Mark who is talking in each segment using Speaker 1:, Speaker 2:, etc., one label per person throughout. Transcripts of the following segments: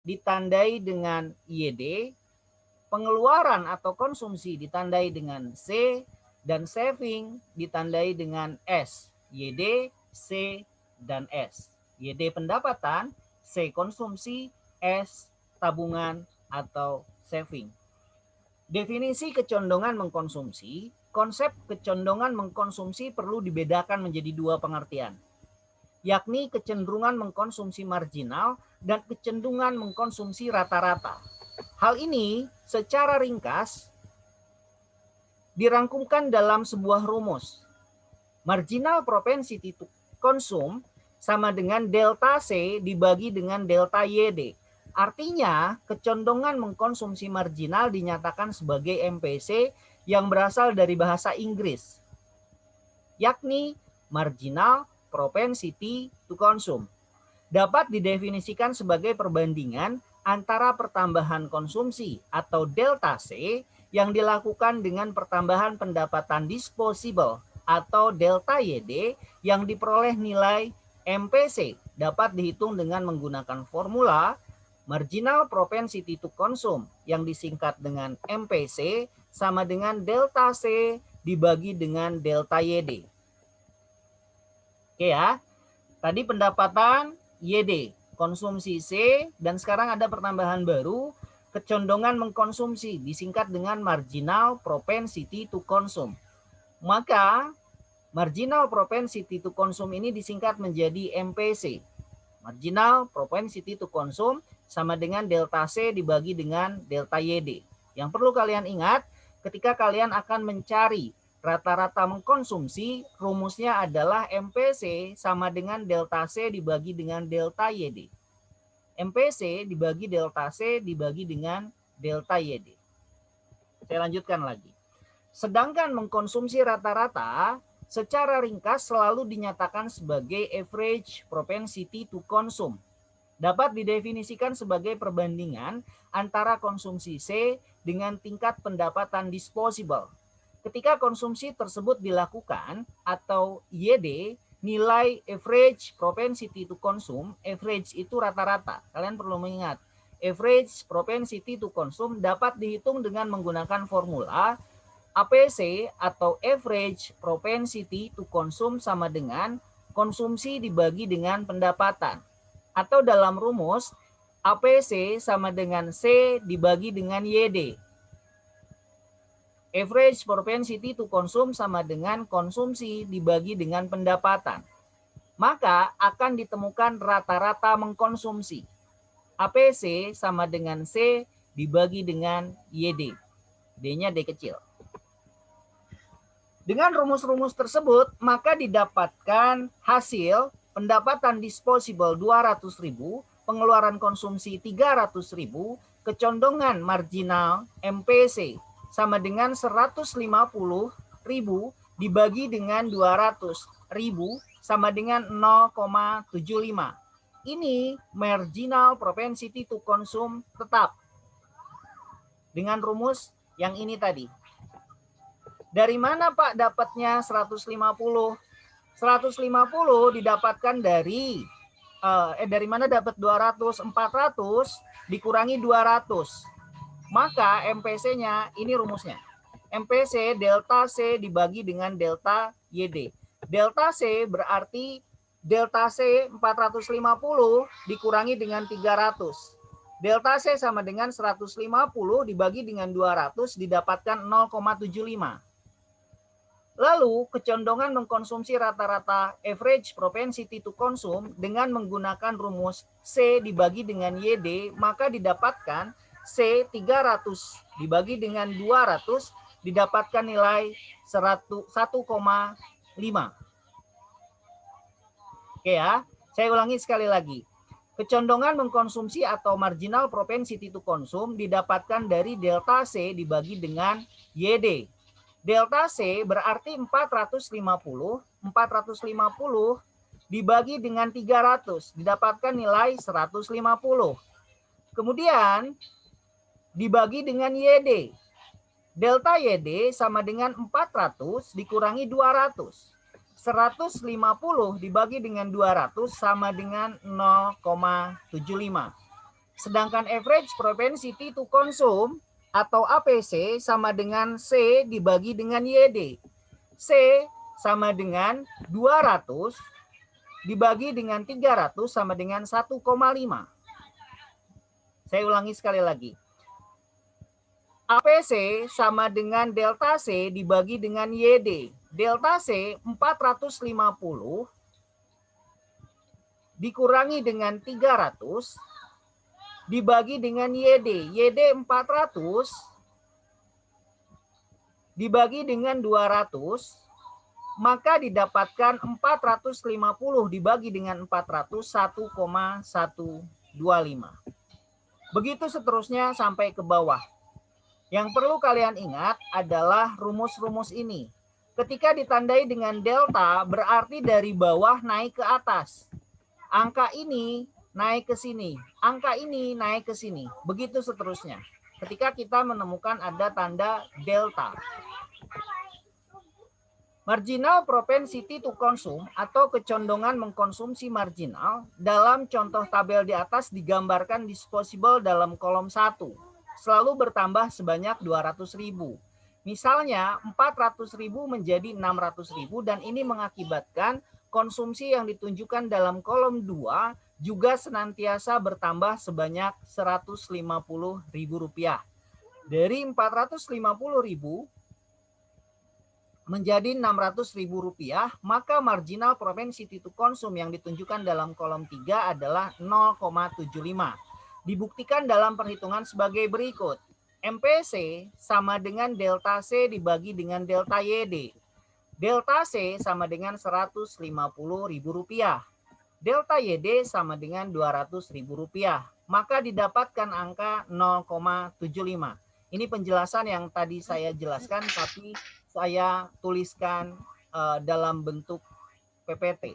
Speaker 1: ditandai dengan YD, pengeluaran atau konsumsi ditandai dengan C, dan saving ditandai dengan S. YD, C, dan S. YD pendapatan, C konsumsi, S tabungan atau saving. Definisi kecondongan mengkonsumsi. Konsep kecondongan mengkonsumsi perlu dibedakan menjadi dua pengertian, yakni kecenderungan mengkonsumsi marginal dan kecenderungan mengkonsumsi rata-rata. Hal ini secara ringkas dirangkumkan dalam sebuah rumus. Marginal propensity to consume sama dengan delta C dibagi dengan delta YD. Artinya, kecondongan mengkonsumsi marginal dinyatakan sebagai MPC yang berasal dari bahasa Inggris, yakni marginal propensity to consume. Dapat didefinisikan sebagai perbandingan antara pertambahan konsumsi atau delta C yang dilakukan dengan pertambahan pendapatan disposable atau delta YD yang diperoleh nilai MPC. Dapat dihitung dengan menggunakan formula marginal propensity to consume yang disingkat dengan MPC sama dengan delta C dibagi dengan delta YD. Oke ya, tadi pendapatan YD, konsumsi C, dan sekarang ada pertambahan baru, kecondongan mengkonsumsi, disingkat dengan marginal propensity to consume. Maka marginal propensity to consume ini disingkat menjadi MPC. Marginal propensity to consume sama dengan delta C dibagi dengan delta YD. Yang perlu kalian ingat, ketika kalian akan mencari rata-rata mengkonsumsi, rumusnya adalah MPC sama dengan delta C dibagi dengan delta YD. MPC dibagi delta C dibagi dengan delta YD. Saya lanjutkan lagi. Sedangkan mengkonsumsi rata-rata secara ringkas selalu dinyatakan sebagai average propensity to consume. Dapat didefinisikan sebagai perbandingan antara konsumsi C dengan tingkat pendapatan disposable. Ketika konsumsi tersebut dilakukan atau YD, nilai average propensity to consume, average itu rata-rata. Kalian perlu mengingat, average propensity to consume dapat dihitung dengan menggunakan formula APC atau average propensity to consume sama dengan konsumsi dibagi dengan pendapatan. Atau dalam rumus, APC sama dengan C dibagi dengan YD. Average propensity to consume sama dengan konsumsi dibagi dengan pendapatan. Maka akan ditemukan rata-rata mengkonsumsi. APC sama dengan C dibagi dengan YD. D-nya D kecil. Dengan rumus-rumus tersebut, maka didapatkan hasil pendapatan disposable 200.000, pengeluaran konsumsi 300.000, kecondongan marginal MPC sama dengan 150.000 dibagi dengan 200.000 sama dengan 0,75. Ini marginal propensity to consume tetap dengan rumus yang ini tadi. Dari mana Pak dapatnya 150? 150 didapatkan dari mana dapat 200? 400 dikurangi 200. Maka MPC-nya ini rumusnya. MPC delta C dibagi dengan delta YD. Delta C berarti delta C 450 dikurangi dengan 300. Delta C sama dengan 150 dibagi dengan 200 didapatkan 0,75. Lalu, kecondongan mengkonsumsi rata-rata average propensity to consume dengan menggunakan rumus C dibagi dengan YD, maka didapatkan C 300 dibagi dengan 200 didapatkan nilai 1,5. Oke ya, saya ulangi sekali lagi. Kecondongan mengkonsumsi atau marginal propensity to consume didapatkan dari delta C dibagi dengan YD. Delta C berarti 450 dibagi dengan 300 didapatkan nilai 150. Kemudian dibagi dengan YD. Delta YD sama dengan 400 dikurangi 200. 150 dibagi dengan 200 sama dengan 0,75. Sedangkan average propensity to consume atau APC sama dengan C dibagi dengan YD. C sama dengan 200 dibagi dengan 300 sama dengan 1,5. Saya ulangi sekali lagi. APC sama dengan delta C dibagi dengan YD. Delta C 450 dikurangi dengan 300 dibagi dengan YD. YD 400 dibagi dengan 200, maka didapatkan 450 dibagi dengan 400, 1,125. Begitu seterusnya sampai ke bawah. Yang perlu kalian ingat adalah rumus-rumus ini. Ketika ditandai dengan delta, berarti dari bawah naik ke atas. Angka ini naik ke sini, angka ini naik ke sini. Begitu seterusnya. Ketika kita menemukan ada tanda delta. Marginal propensity to consume atau kecondongan mengkonsumsi marginal dalam contoh tabel di atas digambarkan disposable dalam kolom 1. Selalu bertambah sebanyak 200.000. Misalnya 400.000 menjadi 600.000 dan ini mengakibatkan konsumsi yang ditunjukkan dalam kolom 2 juga senantiasa bertambah sebanyak Rp150.000. Dari Rp450.000 menjadi Rp600.000, maka marginal propensity to consume yang ditunjukkan dalam kolom 3 adalah 0,75. Dibuktikan dalam perhitungan sebagai berikut. MPC sama dengan delta C dibagi dengan delta YD. Delta C sama dengan Rp150.000. Delta YD sama dengan Rp200.000. Maka didapatkan angka 0,75. Ini penjelasan yang tadi saya jelaskan, tapi saya tuliskan dalam bentuk PPT.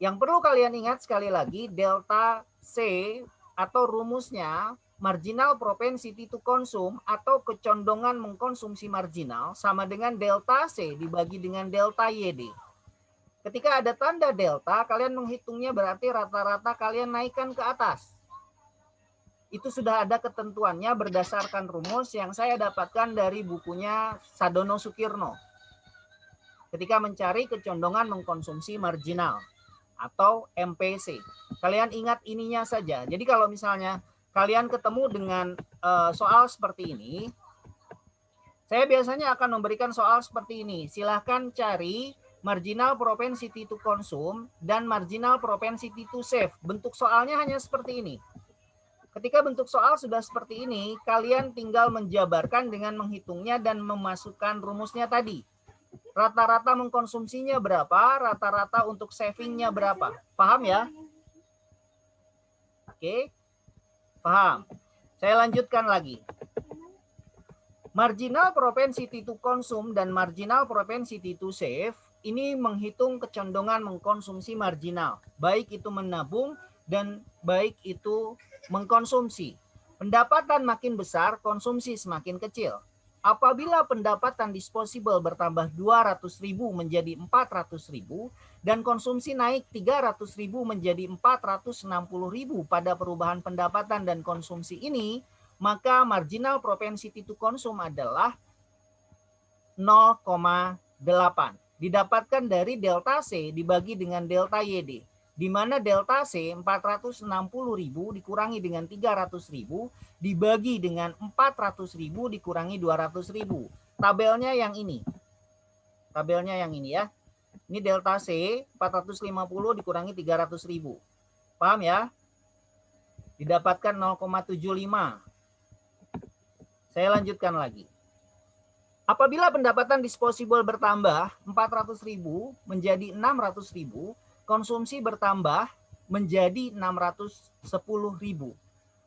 Speaker 1: Yang perlu kalian ingat sekali lagi, delta C atau rumusnya marginal propensity to consume atau kecondongan mengkonsumsi marginal sama dengan delta C dibagi dengan delta YD. Ketika ada tanda delta, kalian menghitungnya berarti rata-rata kalian naikkan ke atas. Itu sudah ada ketentuannya berdasarkan rumus yang saya dapatkan dari bukunya Sadono Sukirno. Ketika mencari kecondongan mengkonsumsi marginal atau MPC. Kalian ingat ininya saja. Jadi kalau misalnya kalian ketemu dengan soal seperti ini, saya biasanya akan memberikan soal seperti ini. Silahkan cari marginal propensity to consume dan marginal propensity to save. Bentuk soalnya hanya seperti ini. Ketika bentuk soal sudah seperti ini, kalian tinggal menjabarkan dengan menghitungnya dan memasukkan rumusnya tadi. Rata-rata mengkonsumsinya berapa, rata-rata untuk savingnya berapa. Paham ya? Oke, paham. Saya lanjutkan lagi. Marginal propensity to consume dan marginal propensity to save ini menghitung kecondongan mengkonsumsi marginal, baik itu menabung dan baik itu mengkonsumsi. Pendapatan makin besar, konsumsi semakin kecil. Apabila pendapatan disposable bertambah 200.000 menjadi 400.000 dan konsumsi naik 300.000 menjadi 460.000 pada perubahan pendapatan dan konsumsi ini, maka marginal propensity to consume adalah 0,8. Didapatkan dari delta C dibagi dengan delta YD. Di mana delta C 460.000 dikurangi dengan 300.000 dibagi dengan 400.000 dikurangi 200.000. Tabelnya yang ini. Tabelnya yang ini ya. Ini delta C 450 dikurangi 300.000. Paham ya? Didapatkan 0,75. Saya lanjutkan lagi. Apabila pendapatan disposable bertambah 400.000 menjadi 600.000, konsumsi bertambah menjadi 610.000.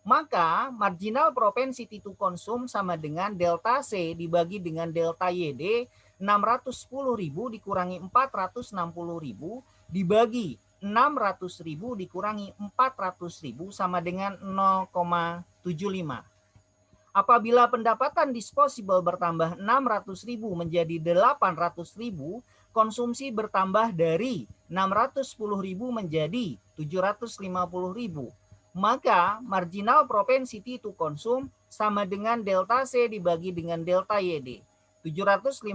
Speaker 1: Maka marginal propensity to consume sama dengan delta C dibagi dengan delta YD, 610.000 dikurangi 460.000 dibagi 600.000 dikurangi 400.000 sama dengan 0,75. Apabila pendapatan disposable bertambah 600.000 menjadi 800.000, konsumsi bertambah dari 610.000 menjadi 750.000. maka marginal propensity to consume sama dengan delta C dibagi dengan delta YD. 750.000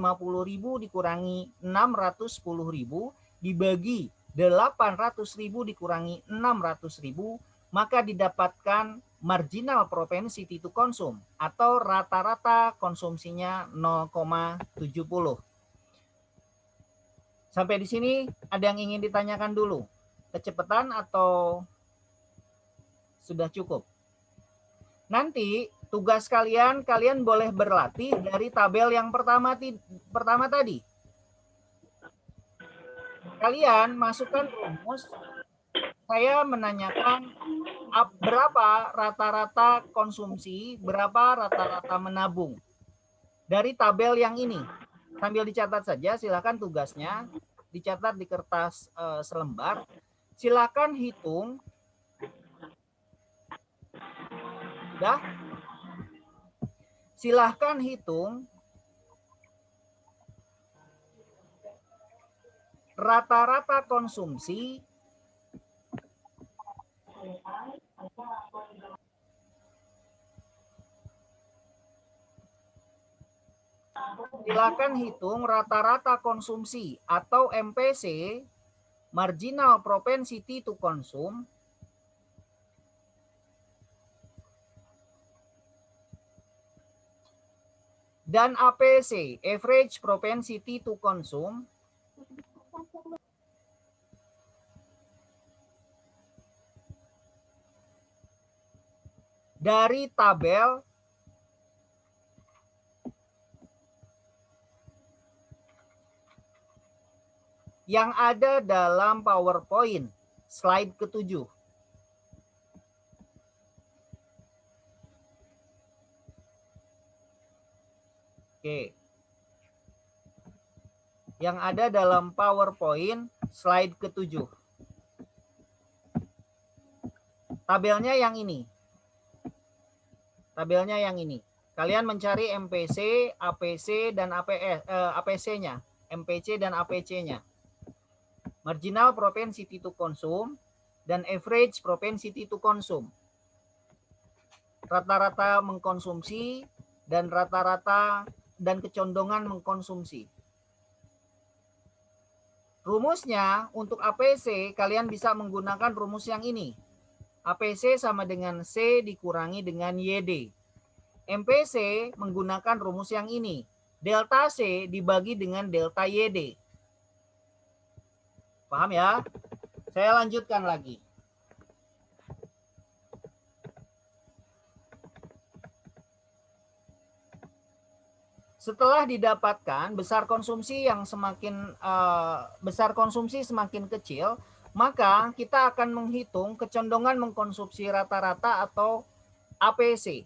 Speaker 1: dikurangi 610.000 dibagi 800.000 dikurangi 600.000, maka didapatkan marginal propensity to consume atau rata-rata konsumsinya 0,70. Sampai di sini ada yang ingin ditanyakan dulu? Kecepatan atau sudah cukup? Nanti tugas kalian boleh berlatih dari tabel yang pertama tadi. Kalian masukkan rumus. Saya menanyakan berapa rata-rata konsumsi, berapa rata-rata menabung. Dari tabel yang ini. Sambil dicatat saja, silakan tugasnya dicatat di kertas selembar. Silakan hitung. Sudah? Silahkan hitung rata-rata konsumsi atau MPC, marginal propensity to consume, dan APC, average propensity to consume, dari tabel yang ada dalam PowerPoint slide ke-7. Oke. Yang ada dalam PowerPoint slide ke-7. Tabelnya yang ini. Kalian mencari MPC, APC, dan APC-nya. MPC dan APC-nya. Marginal propensity to consume dan average propensity to consume. Rata-rata mengkonsumsi dan rata-rata dan kecondongan mengkonsumsi. Rumusnya untuk APC kalian bisa menggunakan rumus yang ini. APC sama dengan C dikurangi dengan YD. MPC menggunakan rumus yang ini. Delta C dibagi dengan delta YD. Paham ya? Saya lanjutkan lagi. Setelah didapatkan besar konsumsi semakin kecil, maka kita akan menghitung kecondongan mengkonsumsi rata-rata atau APC.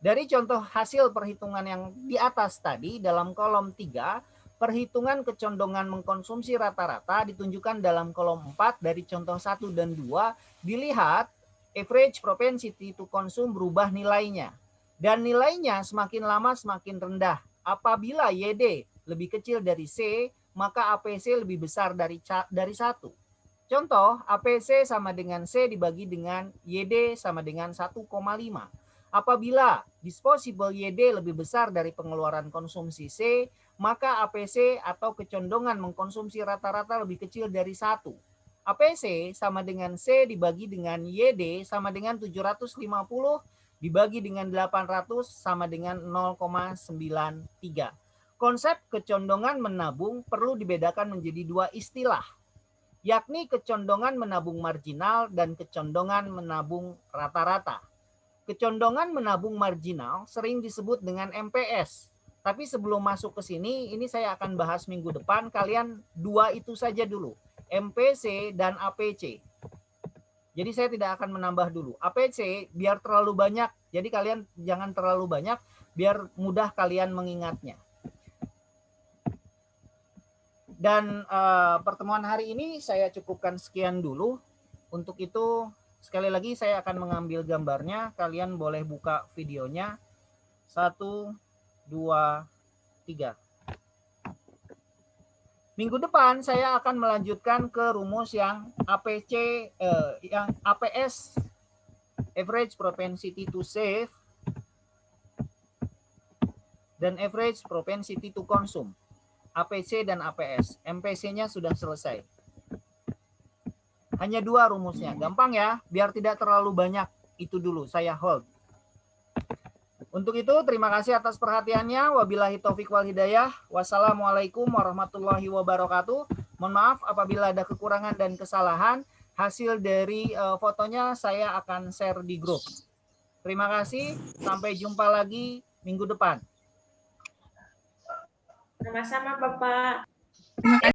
Speaker 1: Dari contoh hasil perhitungan yang di atas tadi dalam kolom 3, perhitungan kecondongan mengkonsumsi rata-rata ditunjukkan dalam kolom 4 dari contoh 1 dan 2, dilihat average propensity to consume berubah nilainya. Dan nilainya semakin lama semakin rendah. Apabila YD lebih kecil dari C, maka APC lebih besar dari 1. Contoh, APC sama dengan C dibagi dengan YD sama dengan 1,5. Apabila disposable YD lebih besar dari pengeluaran konsumsi C, maka APC atau kecondongan mengkonsumsi rata-rata lebih kecil dari 1. APC sama dengan C dibagi dengan YD sama dengan 750 dibagi dengan 800 sama dengan 0,93. Konsep kecondongan menabung perlu dibedakan menjadi dua istilah, yakni kecondongan menabung marginal dan kecondongan menabung rata-rata. Kecondongan menabung marginal sering disebut dengan MPS. Tapi sebelum masuk ke sini, ini saya akan bahas minggu depan. Kalian dua itu saja dulu, MPC dan APC. Jadi saya tidak akan menambah dulu. APC biar terlalu banyak, jadi kalian jangan terlalu banyak, biar mudah kalian mengingatnya. Dan pertemuan hari ini saya cukupkan sekian dulu. Untuk itu sekali lagi saya akan mengambil gambarnya. Kalian boleh buka videonya. 1, 2, 3. Minggu depan saya akan melanjutkan ke rumus yang APC, yang APS average propensity to save, dan average propensity to consume. APC dan APS. MPC-nya sudah selesai. Hanya 2 rumusnya. Gampang ya, biar tidak terlalu banyak. Itu dulu, saya hold. Untuk itu, terima kasih atas perhatiannya. Wabillahi taufik wal hidayah. Wassalamualaikum warahmatullahi wabarakatuh. Mohon maaf apabila ada kekurangan dan kesalahan. Hasil dari fotonya saya akan share di grup. Terima kasih. Sampai jumpa lagi minggu depan.
Speaker 2: Sama-sama, Bapak.
Speaker 3: Terima kasih.